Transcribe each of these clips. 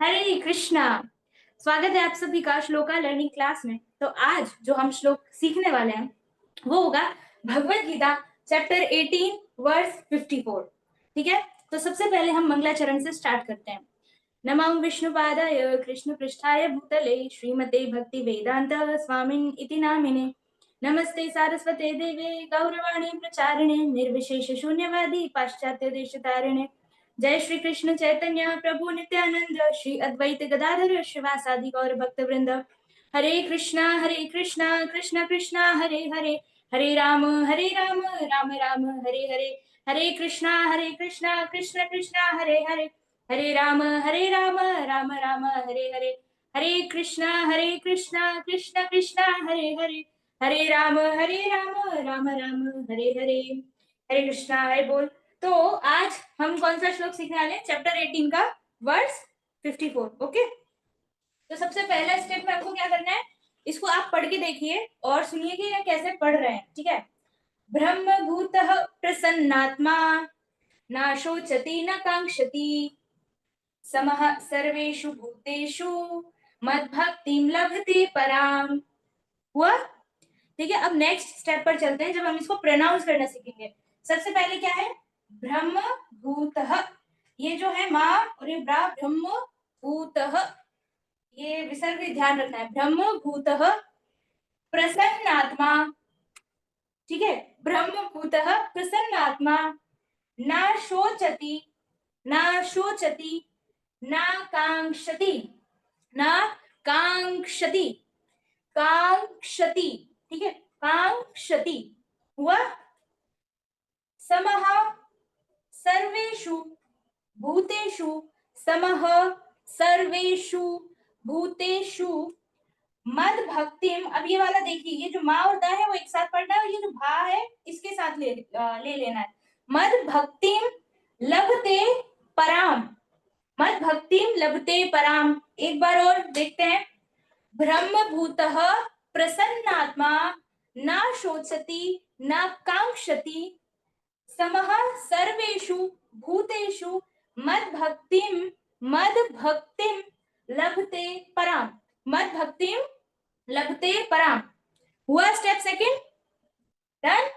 हरे कृष्णा। स्वागत है आप सभी का श्लोका लर्निंग क्लास में। तो आज जो हम श्लोक सीखने वाले हैं वो होगा भगवत गीता चैप्टर 18 वर्स 54। ठीक है, तो सबसे पहले हम मंगलाचरण से स्टार्ट करते हैं। नमः विष्णुपादाय कृष्ण पृष्ठाय भूतले श्रीमते भक्ति वेदांत स्वामिन इति नामिने नमस्ते सारस्वते देवे गौरवाणी प्रचारिणे निर्विशेष शून्यवादी पाश्चात्य देश तारिणे जय श्री कृष्ण चैतन्य प्रभु नित्यानंद श्री अद्वैत गदाधर श्रीवासादि गौर भक्त वृंद। हरे कृष्णा कृष्ण कृष्णा हरे हरे, हरे राम राम राम हरे हरे, हरे कृष्णा कृष्ण कृष्णा हरे हरे, हरे राम राम राम हरे हरे, हरे कृष्णा कृष्ण कृष्ण हरे हरे, हरे राम राम राम हरे हरे। हरे कृष्णा, हरे बोल। तो आज हम कौन सा श्लोक सीखने वाले हैं? चैप्टर 18 का वर्स 54। ओके, तो सबसे पहला स्टेप में आपको क्या करना है, इसको आप पढ़ के देखिए और सुनिए कि ये कैसे पढ़ रहे हैं। ठीक है, ब्रह्म भूतः प्रसन्नात्मा न शोचति न कांक्षति समः सर्वेषु भूतेषु मद्भक्तिं लभते पराम। हुआ? ठीक है, अब नेक्स्ट स्टेप पर चलते हैं जब हम इसको प्रोनाउंस करना सीखेंगे। सबसे पहले क्या है? ब्रह्म भूतः, ये जो है माँ और ये ब्रा, ब्रह्म भूतः, ये विसर्ग ध्यान रखना है। ब्रह्म भूतः प्रसन्नात्मा। ठीक है, ब्रह्म भूतः प्रसन्नात्मा न शोचति न शोचति न कांक्षति न कांक्षति कांक्षति। ठीक है, कांक्षति। हुआ? समः सर्वेषु भूतेषु, समः सर्वेषु भूतेषु मद भक्तिम। अब ये वाला देखिए, ये जो माँ और दा है वो एक साथ पढ़ना है और ये जो भा है इसके साथ ले लेना है। मद भक्तिम लभते पराम, मद भक्तिम लभते पराम। एक बार और देखते हैं। ब्रह्म भूतः प्रसन्नात्मा न शोचति न कांक्षति समः सर्वेषु भूतेषु मद भक्तिम लभते पराम, मद भक्तिम लभते पराम। हुआ स्टेप सेकंड? डन।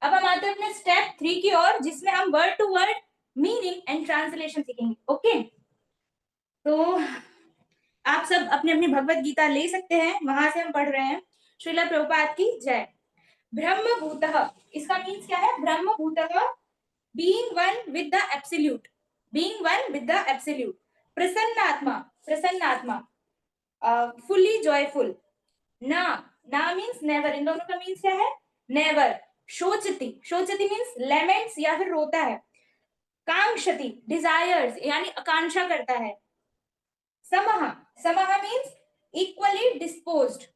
अब हम आते हैं अपने स्टेप 3 की ओर, जिसमें हम word to word meaning and translation सीखेंगे। ओके, तो आप सब अपनी अपनी भगवत गीता ले सकते हैं, वहां से हम पढ़ रहे हैं। श्रीला प्रभुपाद की जय। ब्रह्म भूतः, इसका मीन्स क्या है? ब्रह्म भूतः being one with the absolute, being one with the absolute। प्रसन्नात्मा, प्रसन्नात्मा, fully joyful। ना, ना means never, इन दोनों का मीन्स क्या है? never। शोचति, शोचति मीन्स laments या फिर रोता है। कांक्षति desires यानी आकांक्षा करता है। समः, समः मीन्स equally disposed।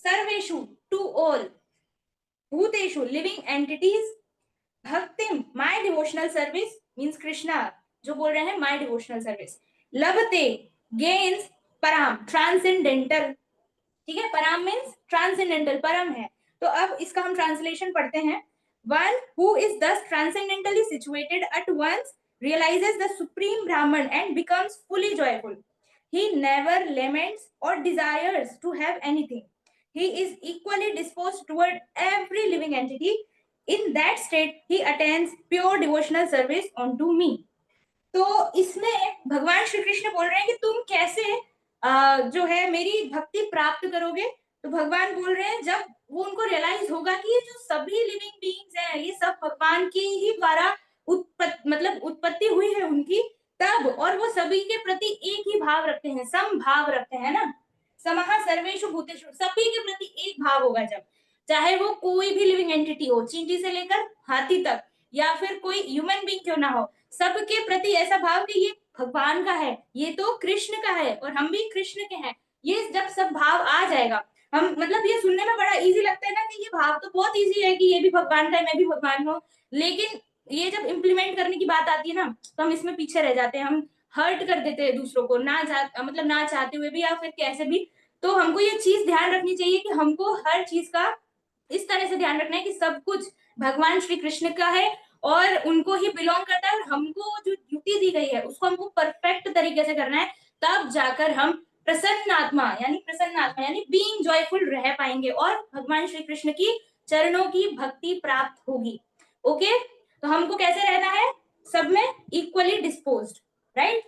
सर्वेषु to all। भूतेषु living entities। भक्तिम my devotional service means Krishna जो बोल रहे हैं माय डिवोशनल सर्विस। लभते गेन्स पराम ट्रांसेंडेंटल। ठीक है, पराम मीन्स ट्रांसेंडेंटल, परम है। तो अब इसका हम ट्रांसलेशन पढ़ते हैं। One who is thus transcendentally situated at once realizes the supreme Brahman and becomes fully joyful. He never laments or desires to have anything. He is equally disposed toward every living entity. In that state, he attains pure devotional service unto me. तो इसमें भगवान श्री कृष्ण बोल रहे हैं कि तुम कैसे जो है मेरी भक्ति प्राप्त करोगे। तो भगवान बोल रहे हैं जब वो उनको रियलाइज होगा कि ये जो सभी लिविंग बीइंग्स हैं ये सब भगवान की ही द्वारा उत्पत्ति हुई है उनकी, तब, और वो सभी के प्रति एक ही भाव रखते हैं, सम भाव रखते हैं ना। समः सर्वेषु भूतेषु, सभी के प्रति एक भाव होगा जब, चाहे वो कोई भी लिविंग एंटिटी हो, चींटी से लेकर हाथी तक, या फिर कोई ह्यूमन बीइंग क्यों ना हो, सबके प्रति ऐसा भाव कि ये भगवान का है, ये तो कृष्ण का है और हम भी कृष्ण के हैं। ये जब सब भाव आ जाएगा, हम ये सुनने में बड़ा इजी लगता है ना कि ये भाव तो बहुत इजी है कि ये भी भगवान का है मैं भी भगवान हूँ, लेकिन ये जब इम्प्लीमेंट करने की बात आती है ना तो हम इसमें पीछे रह जाते हैं, हम हर्ट कर देते हैं दूसरों को, ना चाहते हुए भी या फिर कैसे भी। तो हमको ये चीज ध्यान रखनी चाहिए कि हमको हर चीज का इस तरह से ध्यान रखना है कि सब कुछ भगवान श्री कृष्ण का है और उनको ही बिलोंग करता है, और हमको जो ड्यूटी दी गई है उसको हमको परफेक्ट तरीके से करना है, तब जाकर हम प्रसन्नात्मा यानी बीइंग जॉयफुल रह पाएंगे और भगवान श्री कृष्ण की चरणों की भक्ति प्राप्त होगी। ओके, तो हमको कैसे रहना है, सब में इक्वली डिस्पोज्ड, राइट।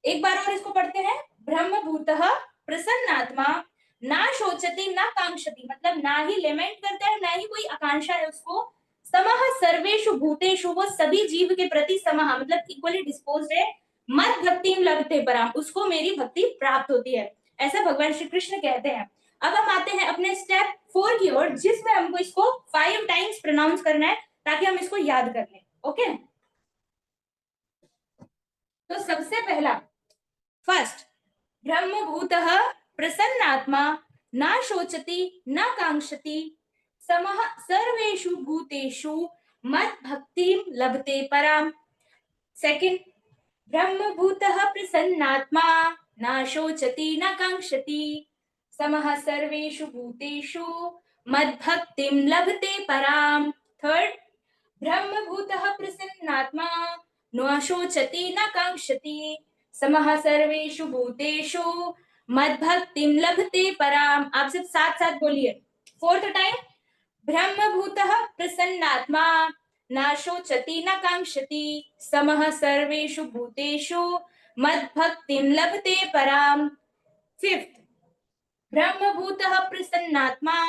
एक बार और इसको पढ़ते हैं। ब्रह्मभूतः प्रसन्नात्मा ना शोचति ना कांक्षति, मतलब ना ही लेमेंट करता है ना ही कोई आकांक्षा है उसको। समः सर्वेषु भूतेषु, वो सभी जीव के प्रति समः मतलब इक्वली डिस्पोज्ड है। मत भक्ति लभते पराम, उसको मेरी भक्ति प्राप्त होती है, ऐसा भगवान श्री कृष्ण कहते हैं। अब हम आते हैं अपने स्टेप 4 की ओर, जिसमें हमको इसको 5 टाइम्स प्रोनाउंस करना है ताकि हम इसको याद कर लें। ओके, तो सबसे पहला फर्स्ट, ब्रह्मभूतः प्रसन्नात्मा न शोचति न कांक्षति समः सर्वेषु भूतेषु मद्भक्तिं लभते पराम। सेकंड, ब्रह्मभूतः प्रसन्नात्मा न शोचति न कांक्षति समः सर्वेषु भूतेषु मद्भक्तिं लभते पराम। थर्ड, ब्रह्मभूतः प्रसन्नात्मा न शोचति न कांक्षति समः सर्वेषु भूतेषु मद्भक्तिं लभते पराम। आप सब साथ साथ बोलिए, फोर्थ टाइम, ब्रह्मभूतः प्रसन्नात्मा न शोचति न कांक्षति समः सर्वेषु भूतेषु मद्भक्तिं लभते पराम। फिफ्थ, ब्रह्मभूतः प्रसन्नात्मा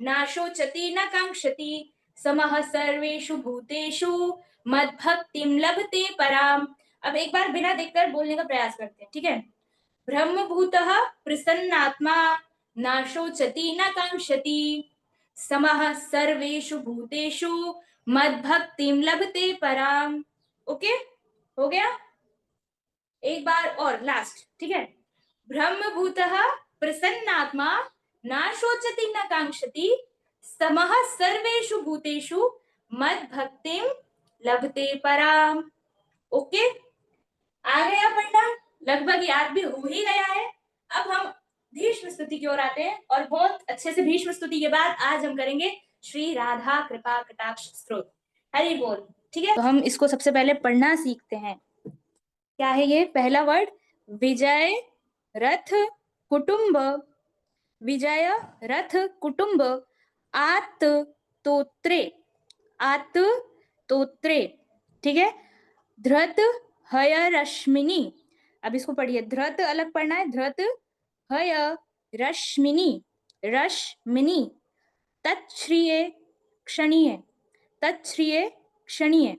न शोचति न कांक्षति समः सर्वेषु भूतेषु मद्भक्तिं लभते पराम। अब एक बार बिना देखकर बोलने का प्रयास करते हैं, ठीक है। ब्रह्मभूतः प्रसन्नात्मा न शोचति न कांक्षति समः सर्वेषु भूतेषु मद्भक्तिं लभते पराम। ओके, हो गया। एक बार और लास्ट, ठीक है। ब्रह्मभूतः प्रसन्नात्मा न शोचति न कांक्षति समः सर्वेषु भूतेषु मद्भक्तिं लभते पराम। ओके, आ गया पढ़ना, लगभग याद भी हो ही गया है। अब हम भीष्म स्तुति की ओर आते हैं और बहुत अच्छे से भीष्म स्तुति के बाद आज हम करेंगे श्री राधा कृपा कटाक्ष स्तोत्र। हरि बोल, ठीक है। तो हम इसको सबसे पहले पढ़ना सीखते हैं। क्या है ये पहला वर्ड, विजय रथ कुटुंब, विजय रथ कुटुंब आत तोत्रे, आत तोत्रे, ठीक है। धृत हय रश्मिनी, अब इसको पढ़िए, धृत अलग पढ़ना है, धृत हय रश्मिनी, रश्मिनी तच्छ्रिये क्षणीय, तच्छ्रिये क्षणीय,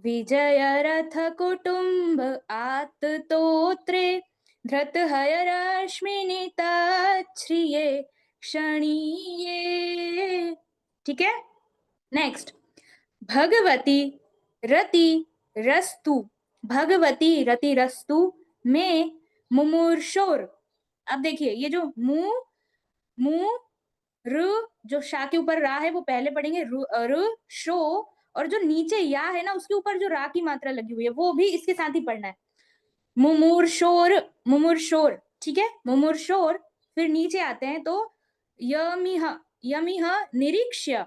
विजय रथ कुटुंब आततोत्रे धृत हय रश्मिनी तच्छ्रिये क्षणीये, ठीक है। नेक्स्ट, भगवती रति रस्तु, भगवती रति रस्तु में मुमूर्षोर, अब देखिए ये जो मु र जो शा के ऊपर रा है वो पहले पढ़ेंगे, र शो, और जो नीचे या है ना उसके ऊपर जो रा की मात्रा लगी हुई है वो भी इसके साथ ही पढ़ना है। मुमूर्षोर, मुमूर्षोर, ठीक है, मुमूर्षोर। फिर नीचे आते हैं तो यमिह, यमिह निरीक्ष्य,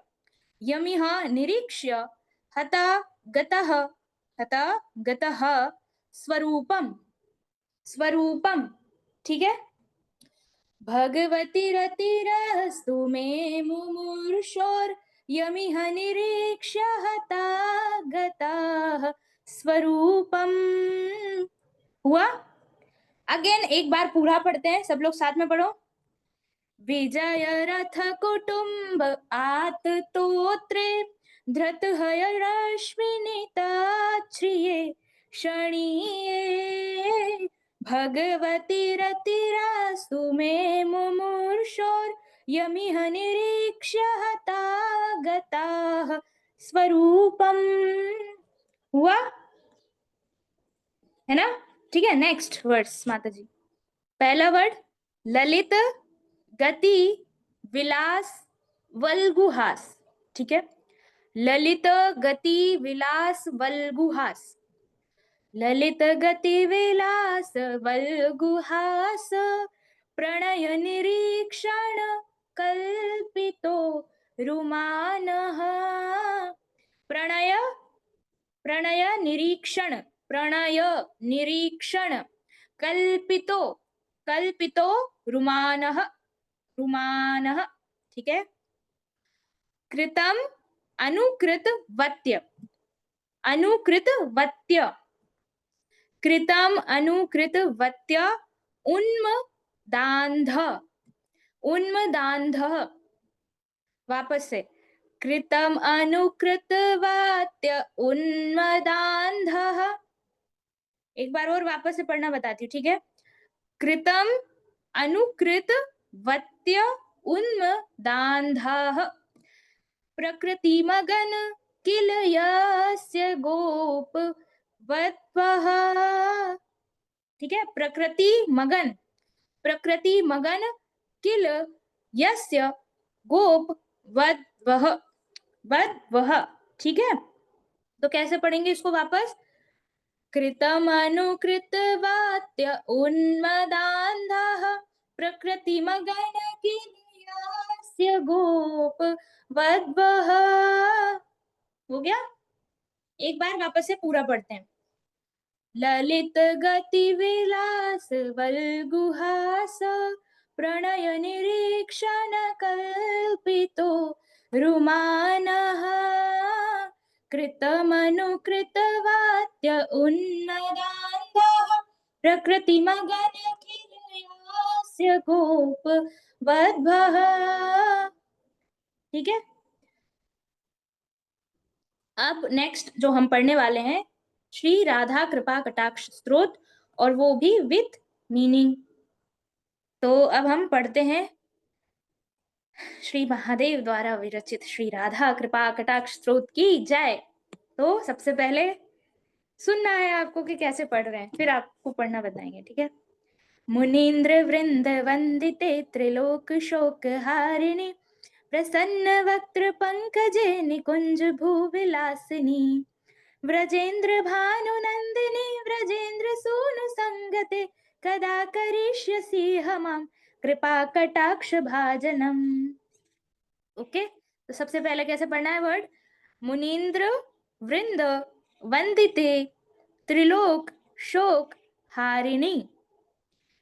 यमिह निरीक्ष्य हता गतः, हता गतः स्वरूपम, स्वरूपम, ठीक है। भगवती रतिरस्तु मे मुमूर्षोर यमिह निरीक्ष्य हता गतः स्वरूपम। हुआ। अगेन एक बार पूरा पढ़ते हैं, सब लोग साथ में पढ़ो। विजय रथ कुटुंब आततोत्रे धृत हय रश्मिनी तच्छ्रिये क्षणीये भगवती रतिरास्तु मे मुमूर्षोर यमिह निरीक्ष्य हता गताः स्वरूपम। हुआ है ना, ठीक है। नेक्स्ट वर्ड्स माता जी, पहला वर्ड ललित गति विलास वल्गुहास, ठीक है। ललित गति विलास वल्गुहास, ललित गति विलास वल्गुहास प्रणय निरीक्षण कल्पितो रुमानः, प्रणय, प्रणय निरीक्षण, प्रणय निरीक्षण कल्पितो कल्पितो रुमानः रुमानः, ठीक है। कृतम अनुकृत वत्य अनुकृत वत्य कृतम अनुकृत वत्य उन्मदान्ध उन्मदान्ध, वापस से कृतम अनुकृत वात्य उन्मदान्धः। एक बार और वापस से पढ़ना बताती हूँ, ठीक है। कृतम अनुकृत वत्य उन्मदान्धः प्रकृतिमगन किल यस्य गोप वत्वः, ठीक है। प्रकृति मगन किल यस्य गोप वत्वः वत्वः, ठीक है। तो कैसे पढ़ेंगे इसको वापस? कृतम अनुकृत वात्य उन्मदान्धः प्रकृति मगन किल यस्य गोप वत्वः। हो गया? एक बार वापस से पूरा पढ़ते हैं। ललित गति विलास वल्गुहास प्रणय निरीक्षण कल्पितो रुमानः कृतमनुकृत वात्य उन्मदान्धः प्रकृतिमगन किल यस्य गोप वत्वः, ठीक है। अब नेक्स्ट जो हम पढ़ने वाले हैं श्री राधा कृपा कटाक्ष स्तोत्र, और वो भी विथ मीनिंग। तो अब हम पढ़ते हैं श्री महादेव द्वारा विरचित श्री राधा कृपा कटाक्ष स्तोत्र की जय। तो सबसे पहले सुनना है आपको कि कैसे पढ़ रहे हैं, फिर आपको पढ़ना बताएंगे, ठीक है। मुनीन्द्र वृंद वंदिते त्रिलोक शोक हारिणी प्रसन्न वक्त्र पंकजे निकुंज भूविलासिनी व्रजेन्द्र भानुनंदिनी व्रजेन्द्र सूनु संगते कदा करिष्यसि हमां कृपा कटाक्ष भाजनम। ओके, तो सबसे पहले कैसे पढ़ना है वर्ड? मुनीन्द्र वृंद वंदिते त्रिलोक शोक हारिणी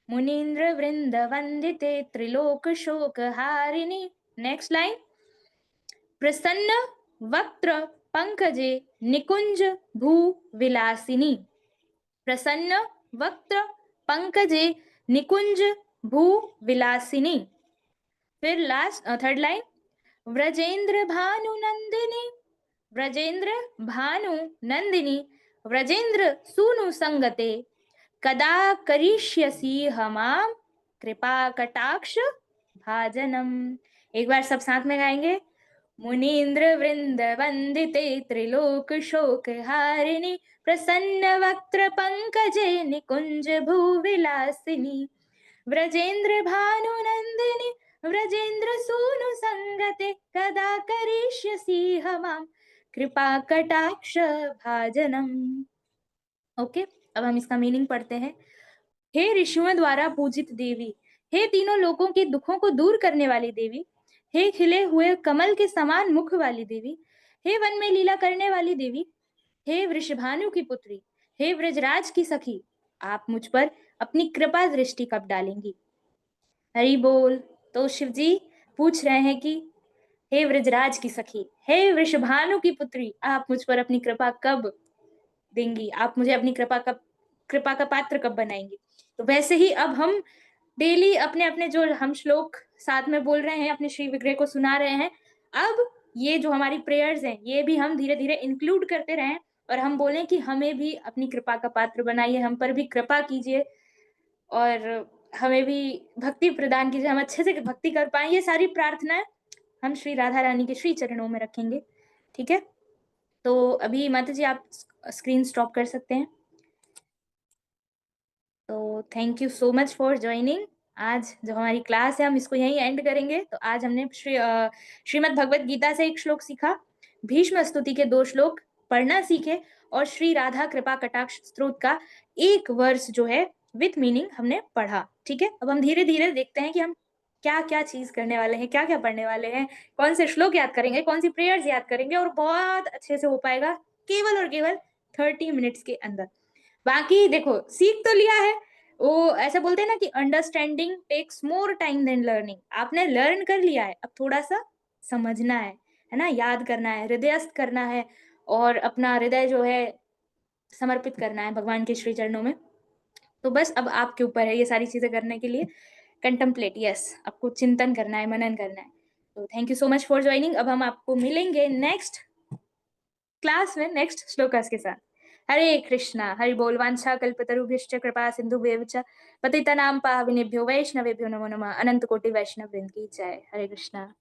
मुनीन्द्र वृंद वंदिते त्रिलोक शोक हारिणी। नेक्स्ट लाइन, प्रसन्न वक्त्र पंकजे निकुंज भू विलासिनी प्रसन्न वक्त्र पंकजे निकुंज भू विलासिनी। फिर लास्ट थर्ड लाइन, व्रजेन्द्र भानु नंदिनी व्रजेन्द्र भानु नंदिनी व्रजेन्द्र सूनु संगते कदा करिष्यसि हमां कृपा कटाक्ष भाजनम। एक बार सब साथ में गाएंगे। मुनीन्द्र वृंद वंदिते त्रिलोक शोक हारिणी प्रसन्न वक्त्र पंकजे निकुंज भूविलासिनी व्रजेन्द्र भानु नंदिनी व्रजेन्द्र सूनु संगते कदा करिष्यसि हमां कृपा कटाक्ष भाजनम। ओके, अब हम इसका मीनिंग पढ़ते हैं। हे ऋषियों द्वारा पूजित देवी, हे तीनों लोकों के दुखों को दूर करने वाली देवी, हे खिले हुए कमल के समान मुख वाली देवी, हे वन में लीला करने वाली देवी, हे वृषभानु की पुत्री, हे व्रजराज की सखी, आप मुझ पर अपनी कृपा दृष्टि कब डालेंगी? हरि बोल। तो शिव जी पूछ रहे हैं कि हे व्रजराज की सखी, हे वृषभानु की पुत्री, आप मुझ पर अपनी कृपा कब देंगी? आप मुझे अपनी कृपा का पात्र कब बनाएंगी? तो वैसे ही अब हम डेली अपने अपने जो हम श्लोक साथ में बोल रहे हैं, अपने श्री विग्रह को सुना रहे हैं, अब ये जो हमारी प्रेयर्स हैं ये भी हम धीरे धीरे इंक्लूड करते रहें और हम बोलें कि हमें भी अपनी कृपा का पात्र बनाइए, हम पर भी कृपा कीजिए और हमें भी भक्ति प्रदान कीजिए, हम अच्छे से भक्ति कर पाए। ये सारी प्रार्थनाएं हम श्री राधा रानी के श्री चरणों में रखेंगे, ठीक है। तो अभी माता जी आप स्क्रीन स्टॉप कर सकते हैं। तो thank you so much for joining. आज जो हमारी क्लास है हम इसको यहीं एंड करेंगे। तो आज हमने श्रीमद् भगवत गीता से एक श्लोक सीखा, भीष्म स्तुति के 2 श्लोक पढ़ना सीखे और श्री राधा कृपा कटाक्ष स्तोत्र का एक वर्स जो है विथ मीनिंग हमने पढ़ा, ठीक है। अब हम धीरे धीरे देखते हैं कि हम क्या क्या चीज करने वाले हैं, क्या क्या पढ़ने वाले हैं, कौन से श्लोक याद करेंगे, कौन सी प्रेयर्स याद करेंगे, और बहुत अच्छे से हो पाएगा केवल और केवल 30 मिनट्स के अंदर। बाकी देखो सीख तो लिया है, वो ऐसा बोलते हैं ना कि understanding takes more time than learning. आपने लर्न कर लिया है, अब थोड़ा-सा समझना है ना? याद करना है, हृदयस्थ करना है और अपना हृदय जो है समर्पित करना है भगवान के श्री चरणों में। तो बस अब आपके ऊपर है ये सारी चीज़ें करने के लिए। कंटेम्पलेट, यस, आपको चिंतन करना है, मनन करना है। तो thank you so much for joining. अब हम आपको मिलेंगे नेक्स्ट क्लास में नेक्स्ट श्लोकास के साथ। हरे कृष्णा, हरि बोल। वांछा कल्पतरुभ्यश्च कृपा सिंधुभ्येव च पतितनां पावनेभ्यो वैष्णवेभ्यो नमो नमः। अनंत कोटि वैष्णव वृंद की जय। हरे कृष्णा।